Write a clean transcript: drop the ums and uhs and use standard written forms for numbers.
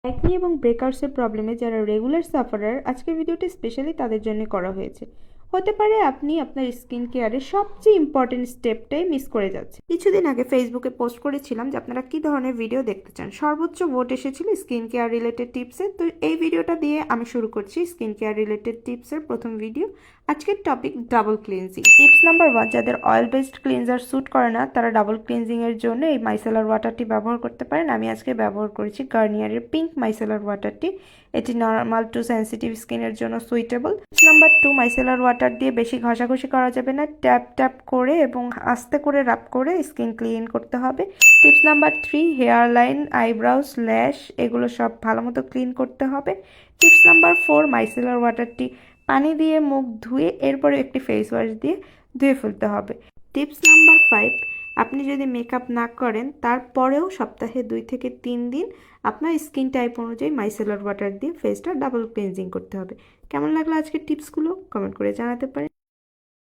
Acne এবং ব্রেকআউটসের প্রবলেমে যারা রেগুলার সাফারার, আজকের ভিডিওটি স্পেশালি তাদের জন্য করা হয়েছে। হতে পারে আপনি আপনার স্কিন কেয়ারের সবচেয়ে ইম্পর্টেন্ট স্টেপটাই মিস করে যাচ্ছেন। কিছুদিন আগে ফেসবুকে পোস্ট করেছিলাম যে আপনারা কী ধরনের ভিডিও দেখতে চান। সর্বোচ্চ ভোট এসেছিল স্কিন কেয়ার রিলেটেড টিপসের। তো এই ভিডিওটা দিয়ে আমি শুরু করছি স্কিন কেয়ার রিলেটেড টিপসের প্রথম ভিডিও। আজকের topic double cleansing. Tips number 1, যাদের অয়েল বেসড ক্লিনজার স্যুট করে না তারা ডাবল ক্লিনজিংয়ের জন্য এই মাইসেলার ওয়াটারটি ব্যবহার করতে পারেন। আমি আজকে ব্যবহার করেছি গার্নিয়ারের পিঙ্ক মাইসেলার ওয়াটারটি। এটি নর্মাল টু সেন্সিটিভ স্কিনের জন্য সুইটেবল। নাম্বার 2, মাইসেলার ওয়াটার দিয়ে বেশি ঘষাঘষি করা যাবে না, ট্যাপ ট্যাপ করে এবং আস্তে করে রাব করে স্কিন ক্লিন করতে হবে। টিপস নাম্বার 3, হেয়ার লাইন, আইব্রাউস, ল্যাশ এগুলো সব ভালো মতো ক্লিন করতে হবে। টিপস নাম্বার 4, মাইসেলার ওয়াটারটি পানি দিয়ে মুখ ধুয়ে এরপরে একটি ফেস ওয়াশ দিয়ে ধুয়ে ফেলতে হবে। টিপস নাম্বার 5, আপনি যদি মেকআপ না করেন তারপরেও সপ্তাহে 2 থেকে 3 দিন আপনার স্কিন টাইপ অনুযায়ী মাইসেলার ওয়াটার দিয়ে ফেসটা ডাবল ক্লিনজিং করতে হবে। কেমন লাগলো আজকের টিপসগুলো কমেন্ট করে জানাতে পারেন।